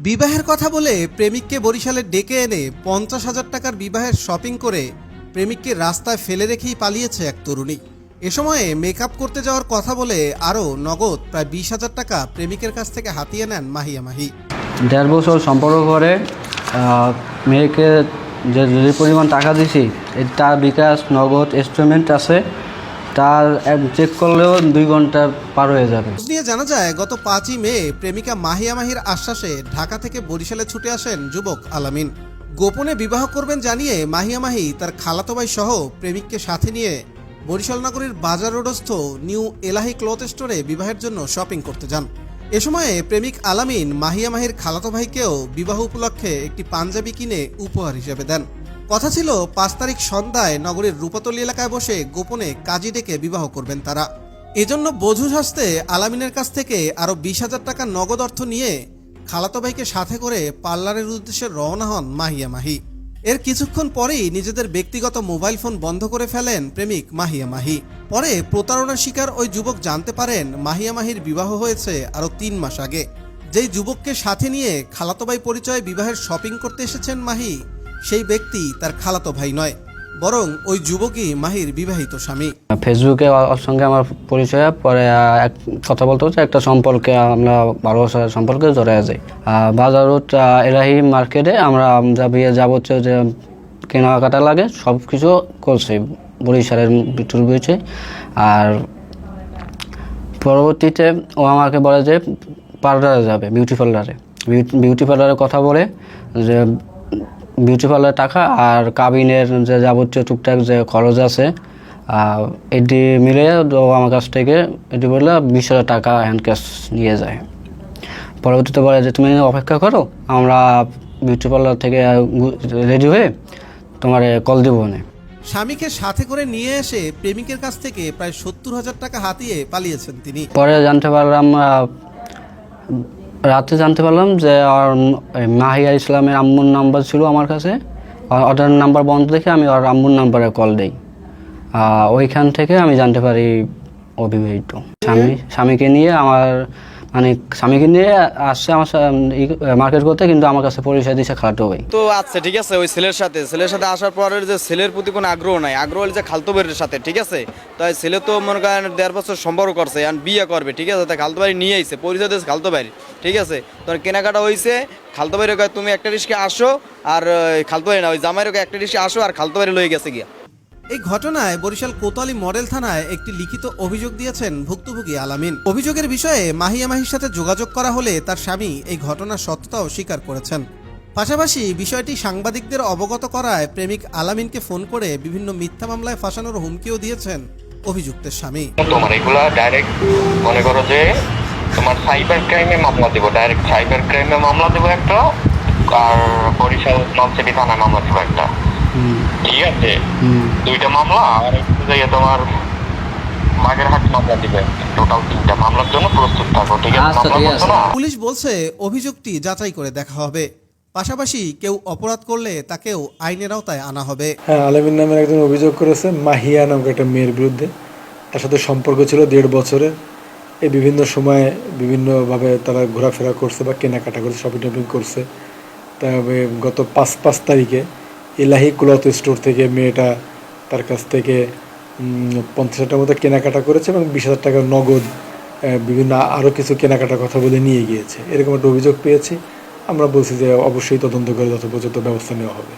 বিবাহের কথা বলে প্রেমিককে বরিশালে ডেকে এনে ৫০,০০০ টাকার বিবাহের শপিং করে প্রেমিককে রাস্তায় ফেলে রেখেই পালিয়েছে এক তরুণী। এ সময়ে মেকআপ করতে যাওয়ার কথা বলে আরও নগদ প্রায় ২০,০০০ টাকা প্রেমিকের কাছ থেকে হাতিয়ে নেন মাহিয়া মাহি। ১.৫ বছর সম্পর্ক করে মেয়েকে যে পরিমাণ টাকা দিছি তার বিকাশ নগদ ইনস্ট্রুমেন্ট আছে, তার চেক করলেও ২ ঘন্টা পার হয়ে যাবে। নিয়ে জানা যায় গত ৫ই মে প্রেমিকা মাহিয়া মাহির আশ্বাসে ঢাকা থেকে বরিশালে ছুটে আসেন যুবক আলামিন। গোপনে বিবাহ করবেন জানিয়ে মাহিয়া মাহি তার খালাতো ভাই সহ প্রেমিককে সাথে নিয়ে বরিশাল নগরীর বাজার রোডস্থ নিউ এলাহি ক্লথ স্টোরে বিবাহের জন্য শপিং করতে যান। এ সময়ে প্রেমিক আলামিন মাহিয়া মাহির খালাতো ভাইকেও বিবাহ উপলক্ষে একটি পাঞ্জাবি কিনে উপহার হিসেবে দেন। কথা ছিল ৫ তারিখ সন্ধ্যায় নগরীর রূপাতলী এলাকায় বসে গোপনে কাজী ডেকে বিবাহ করবেন তারা। এজন্য বধূর হস্তে আলামিনের কাছ থেকে আরও ২০,০০০ টাকা নগদ অর্থ নিয়ে খালাতো ভাইকে সাথে করে পার্লারের উদ্দেশ্যে রওনা হন মাহিয়া মাহি। এর কিছুক্ষণ পরেই নিজেদের ব্যক্তিগত মোবাইল ফোন বন্ধ করে ফেলেন প্রেমিক মাহিয়া মাহি। পরে প্রতারণার শিকার ওই যুবক জানতে পারেন মাহিয়া মাহির বিবাহ হয়েছে আরও ৩ মাস আগে। যেই যুবককে সাথে নিয়ে খালাতো ভাই পরিচয়ে বিবাহের শপিং করতে এসেছেন মাহি, সেই ব্যক্তি তার খালাতো ভাই নয়, বরং ওই যুবকই মাহির বিবাহিত স্বামী। ফেসবুকে ওর সঙ্গে আমার পরিচয়, পরে এক কথা বলতে হচ্ছে একটা সম্পর্কে আমরা ভালোবাসার সম্পর্কে জড়ায় যাই। বাজার রোড এলাহি মার্কেটে আমরা যাবতীয় যে কেনাকাটা লাগে সব কিছু করছি বরিশালের বিটুল বইছে। আর পরবর্তীতে ও আমাকে বলে যে পার্লারে যাবে, বিউটি পার্লারের কথা বলে যে বিউটি পার্লারের টাকা আর কাবিনের যে যাবতীয় টুকটাক যে খরচ আছে এটি মিলে আমার কাছ থেকে এটি বললে ২০,০০০ টাকা হ্যান্ড ক্যাশ নিয়ে যায়। পরবর্তীতে বলে যে তুমি অপেক্ষা করো, আমরা বিউটি পার্লার থেকে রেডি হয়ে তোমার কল দিব না। স্বামীকে সাথে করে নিয়ে এসে প্রেমিকের কাছ থেকে প্রায় ৭০,০০০ টাকা হাতিয়ে পালিয়েছেন তিনি। পরে রাতে জানতে পারলাম যে মাহিয়া ইসলামের আম্মুর নাম্বার ছিল আমার কাছে। ওটার নাম্বার বন্ধ দেখে আমি ওর আম্মুর নাম্বারে কল দিই। ওইখান থেকে আমি জানতে পারি অবিবাহিত। স্বামীকে নিয়ে আসছে আমার মার্কেট করতে, কিন্তু আমার কাছে পরিচয় দিচ্ছে খালাতো ভাই। তো আচ্ছা ঠিক আছে, ওই ছেলের সাথে আসার পরে যে ছেলের প্রতি কোনো আগ্রহ নাই, আগ্রহ হলে যে খালতো ভাইয়ের সাথে, ঠিক আছে। তাই ছেলে তো মনে করেন ১.৫ বছর সম্পর্ক করছে, আর বিয়ে করবে, ঠিক আছে। তাই খালতো ভাই নিয়ে আইছে, পরিচয় দিয়েছে খালতো ভাই, ঠিক আছে। তোর কেনাকাটা হয়েছে, খালতো ভাইয়ের কয় তুমি একটা রিস্কে আসো, আর খালতো ভাই না ওই জামাইয়ের একটা রিস্কে আসো, আর খালতো ভাই লয়ে গেছে গিয়া। এই ঘটনায় বরিশাল কোতোয়ালি মডেল থানায় একটি লিখিত অভিযোগ দিয়েছেন ভুক্তভোগী আলামিন। অভিযোগের বিষয়ে মাহিয়া মাহির সাথে যোগাযোগ করা হলে তার স্বামী এই ঘটনার সত্যতাও স্বীকার করেছেন। পাশাপাশি বিষয়টি সাংবাদিকদের অবগত করায় প্রেমিক আলামিনকে ফোন করে বিভিন্ন মিথ্যা মামলায় ফাঁসানোর হুমকিও দিয়েছেন অভিযুক্তের স্বামী। তোমার এগুলা ডাইরেক্ট মনে করো যে তোমার সাইবার ক্রাইমে মামলা দেবো, ডাইরেক্ট সাইবার ক্রাইমে মামলা দেবো একটা, আর বরিশাল নলছিটি থানায় মামলা দেবো একটা, ঠিক আছে। 2টা মামলা, আর তোমার বাগেরহাট মামলা দিবে। টোটাল 3টা মামলার জন্য প্রস্তুত থাকো, ঠিক আছে। পুলিশ বলছে অভিযোগটি যাচাই করে দেখা হবে, পাশাপাশি কেউ অপরাধ করলে তাকেও আইনের আওতায় আনা হবে। হ্যাঁ, আলামিন নামের একজন অভিযোগ করেছে মাহিয়া নামক একটা মেয়ের বিরুদ্ধে। তার সাথে সম্পর্ক ছিল 1.5 বছরের। এই বিভিন্ন সময়ে বিভিন্নভাবে তারা ঘোরাফেরা করছে বা কেনাকাটা করছে, শপিং টপিং করছে। তবে গত 5 তারিখে এলাহি ক্লথ স্টোর থেকে মেয়েটা তার কাছ থেকে ৫০,০০০ টাকার মতো কেনাকাটা করেছে এবং ২০,০০০ টাকা নগদ বিভিন্ন আরও কিছু কেনাকাটার কথা বলে নিয়ে গিয়েছে। এরকম একটা অভিযোগ পেয়েছি। আমরা বলছি যে অবশ্যই তদন্ত করে যথোপযুক্ত ব্যবস্থা নেওয়া হবে।